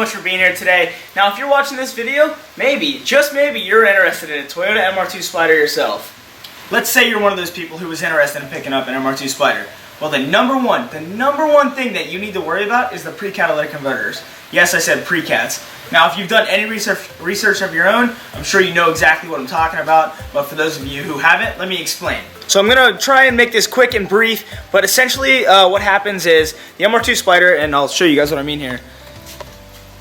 much for being here today. Now, if you're watching this video, maybe, just maybe, you're interested in a Toyota Mr2 Spyder yourself. Let's say you're one of those people who was interested in picking up an Mr2 Spyder. Well, the number one thing that you need to worry about is the pre-catalytic converters. Yes, I said pre-cats. Now, if you've done any research of your own, I'm sure you know exactly what I'm talking about, but for those of you who haven't, let me explain. So I'm going to try and make this quick and brief, but essentially what happens is the Mr2 Spyder, and I'll show you guys what I mean here.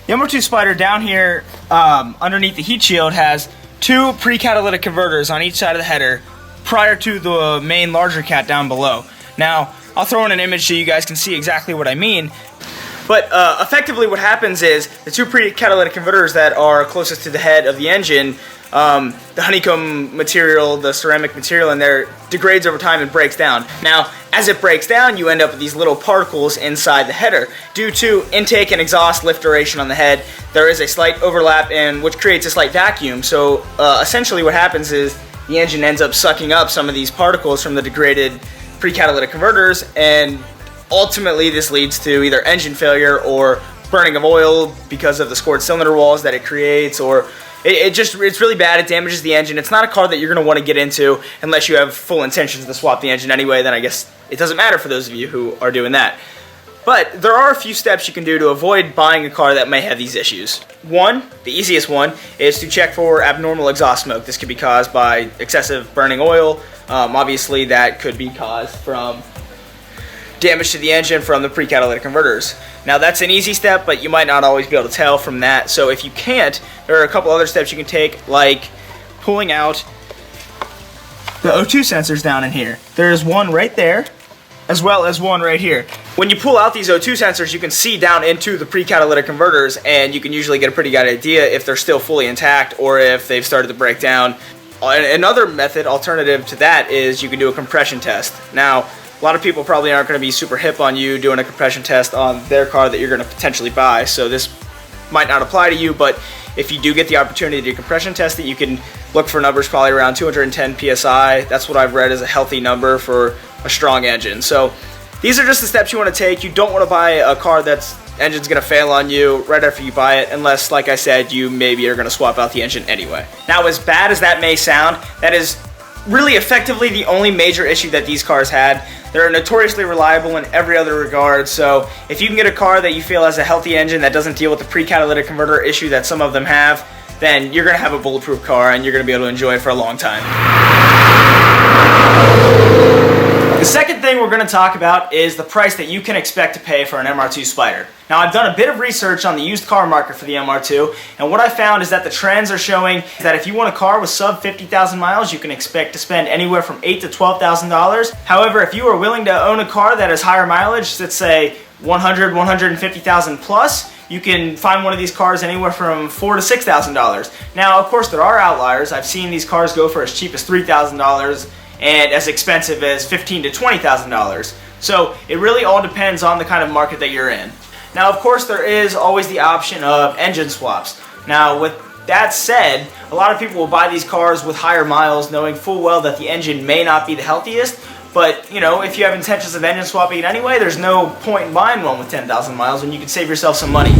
The Mr2 Spyder down here underneath the heat shield has two pre-catalytic converters on each side of the header prior to the main larger cat down below. Now, I'll throw in an image so you guys can see exactly what I mean. But effectively what happens is the two pre-catalytic converters that are closest to the head of the engine, the honeycomb material, the ceramic material in there, degrades over time and breaks down. Now, as it breaks down, you end up with these little particles inside the header. Due to intake and exhaust lift duration on the head, there is a slight overlap, which creates a slight vacuum. So essentially what happens is the engine ends up sucking up some of these particles from the degraded pre-catalytic converters, and ultimately this leads to either engine failure or burning of oil because of the scored cylinder walls that it creates, or it's really bad. It damages the engine. It's not a car that you're going to want to get into unless you have full intentions to swap the engine anyway. Then I guess it doesn't matter for those of you who are doing that. But there are a few steps you can do to avoid buying a car that may have these issues. One, the easiest one, is to check for abnormal exhaust smoke. This could be caused by excessive burning oil. Obviously that could be caused from damage to the engine from the pre-catalytic converters. Now that's an easy step, but you might not always be able to tell from that. So if you can't, there are a couple other steps you can take, like pulling out the O2 sensors down in here. There's one right there, as well as one right here. When you pull out these O2 sensors, you can see down into the pre-catalytic converters, and you can usually get a pretty good idea if they're still fully intact or if they've started to break down. Another method, alternative to that, is you can do a compression test. Now, a lot of people probably aren't going to be super hip on you doing a compression test on their car that you're going to potentially buy, so this might not apply to you, but if you do get the opportunity to compression test it, you can look for numbers probably around 210 PSI. That's what I've read is a healthy number for a strong engine. So these are just the steps you want to take. You don't want to buy a car that's engine's going to fail on you right after you buy it, unless, like I said, you maybe are going to swap out the engine anyway. Now, as bad as that may sound, that is really effectively the only major issue that these cars had. They're notoriously reliable in every other regard, so if you can get a car that you feel has a healthy engine that doesn't deal with the pre-catalytic converter issue that some of them have, then you're going to have a bulletproof car and you're going to be able to enjoy it for a long time. The second thing we're going to talk about is the price that you can expect to pay for an Mr2 Spyder. Now, I've done a bit of research on the used car market for the Mr2, and what I found is that the trends are showing that if you want a car with sub 50,000 miles, you can expect to spend anywhere from $8,000 to $12,000. However, if you are willing to own a car that has higher mileage, let's say 100,000, 150,000 plus, you can find one of these cars anywhere from $4,000 to $6,000. Now, of course, there are outliers. I've seen these cars go for as cheap as $3,000 and as expensive as $15,000 to $20,000. So it really all depends on the kind of market that you're in. Now, of course, there is always the option of engine swaps. Now, with that said, a lot of people will buy these cars with higher miles knowing full well that the engine may not be the healthiest, but, you know, if you have intentions of engine swapping it anyway, there's no point in buying one with 10,000 miles when you can save yourself some money.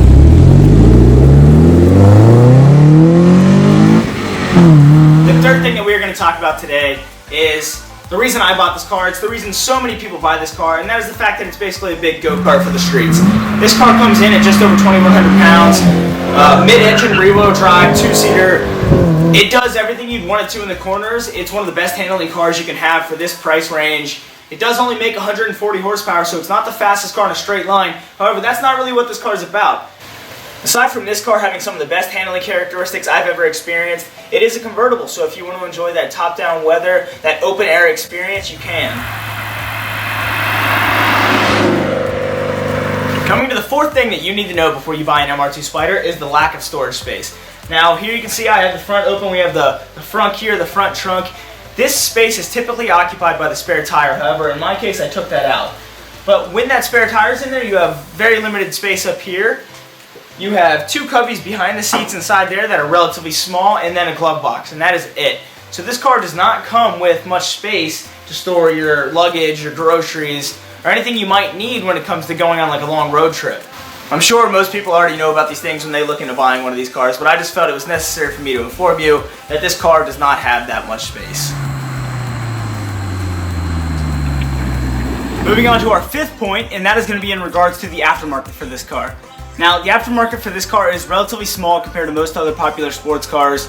The third thing that we're going to talk about today is the reason I bought this car. It's the reason so many people buy this car, and that is the fact that it's basically a big go-kart for the streets. This car comes in at just over 2,100 pounds, mid-engine rear-wheel drive, two-seater. It does everything you'd want it to in the corners. It's one of the best handling cars you can have for this price range. It does only make 140 horsepower, so it's not the fastest car in a straight line. However, that's not really what this car is about. Aside from this car having some of the best handling characteristics I've ever experienced, it is a convertible, so if you want to enjoy that top-down weather, that open-air experience, you can. Coming to the fourth thing that you need to know before you buy an Mr2 Spyder is the lack of storage space. Now, here you can see I have the front open. We have the front here, the front trunk. This space is typically occupied by the spare tire. However, in my case, I took that out. But when that spare tire is in there, you have very limited space up here. You have two cubbies behind the seats inside there that are relatively small, and then a glove box, and that is it. So this car does not come with much space to store your luggage, your groceries, or anything you might need when it comes to going on like a long road trip. I'm sure most people already know about these things when they look into buying one of these cars, but I just felt it was necessary for me to inform you that this car does not have that much space. Moving on to our fifth point, and that is going to be in regards to the aftermarket for this car. Now, the aftermarket for this car is relatively small compared to most other popular sports cars.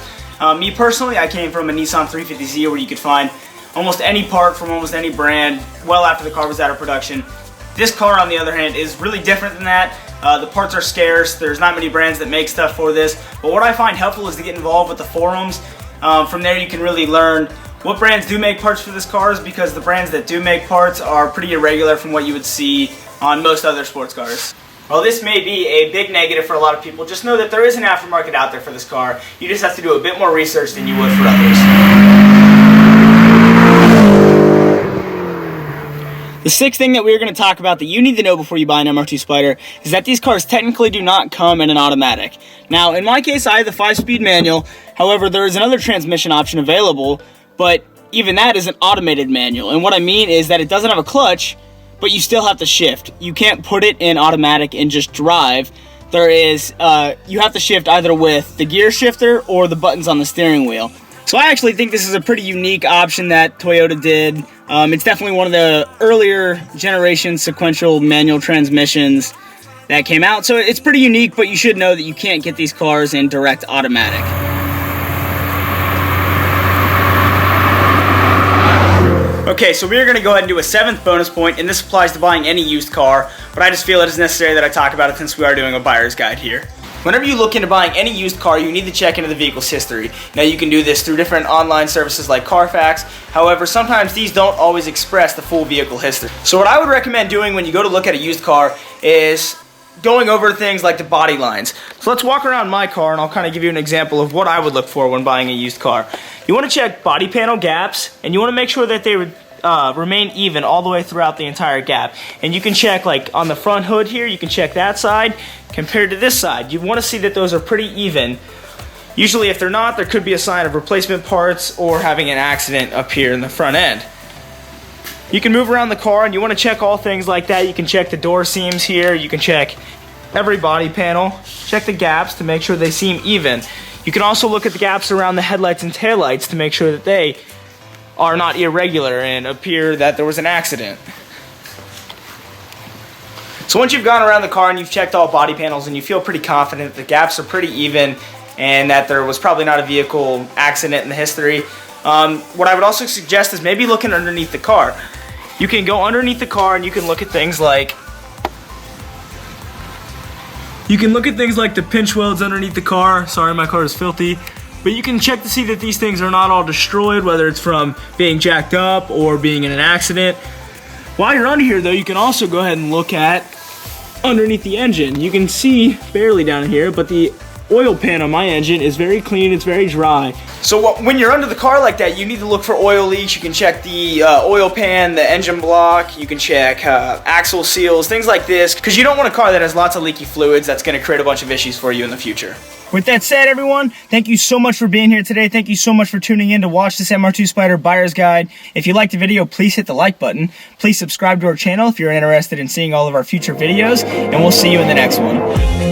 Me personally, I came from a Nissan 350Z where you could find almost any part from almost any brand well after the car was out of production. This car, on the other hand, is really different than that. The parts are scarce. There's not many brands that make stuff for this. But what I find helpful is to get involved with the forums. From there, you can really learn what brands do make parts for this cars, because the brands that do make parts are pretty irregular from what you would see on most other sports cars. While this may be a big negative for a lot of people, just know that there is an aftermarket out there for this car. You just have to do a bit more research than you would for others. The sixth thing that we're going to talk about that you need to know before you buy an Mr2 Spyder is that these cars technically do not come in an automatic. Now, in my case, I have the 5-speed manual. However, there is another transmission option available, but even that is an automated manual. And what I mean is that it doesn't have a clutch, but you still have to shift. You can't put it in automatic and just drive. There is, you have to shift either with the gear shifter or the buttons on the steering wheel. So I actually think this is a pretty unique option that Toyota did. It's definitely one of the earlier generation sequential manual transmissions that came out. So it's pretty unique, but you should know that you can't get these cars in direct automatic. Okay, so we're going to go ahead and do a seventh bonus point, and this applies to buying any used car, but I just feel it is necessary that I talk about it since we are doing a buyer's guide here. Whenever you look into buying any used car, you need to check into the vehicle's history. Now, you can do this through different online services like Carfax. However, sometimes these don't always express the full vehicle history. So what I would recommend doing when you go to look at a used car is going over things like the body lines. So let's walk around my car and I'll kind of give you an example of what I would look for when buying a used car. You want to check body panel gaps, and you want to make sure that they would remain even all the way throughout the entire gap. And you can check, like on the front hood here, you can check that side compared to this side. You want to see that those are pretty even. Usually if they're not, there could be a sign of replacement parts or having an accident up here in the front end. You can move around the car and you want to check all things like that. You can check the door seams here, you can check every body panel, check the gaps to make sure they seem even. You can also look at the gaps around the headlights and taillights to make sure that they are not irregular and appear that there was an accident. So once you've gone around the car and you've checked all body panels and you feel pretty confident that the gaps are pretty even and that there was probably not a vehicle accident in the history, what I would also suggest is maybe looking underneath the car. You can go underneath the car and you can look at things like the pinch welds underneath the car. Sorry, my car is filthy. But you can check to see that these things are not all destroyed, whether it's from being jacked up or being in an accident. While you're under here, though, you can also go ahead and look at underneath the engine. You can see barely down here, but the oil pan on my engine is very clean, it's very dry. So when you're under the car like that, you need to look for oil leaks. You can check the oil pan, the engine block, you can check axle seals, things like this, because you don't want a car that has lots of leaky fluids that's going to create a bunch of issues for you in the future. With that said, everyone, thank you so much for being here today. Thank you so much for tuning in to watch this Mr2 Spyder Buyer's Guide. If you liked the video, please hit the like button. Please subscribe to our channel if you're interested in seeing all of our future videos, and we'll see you in the next one.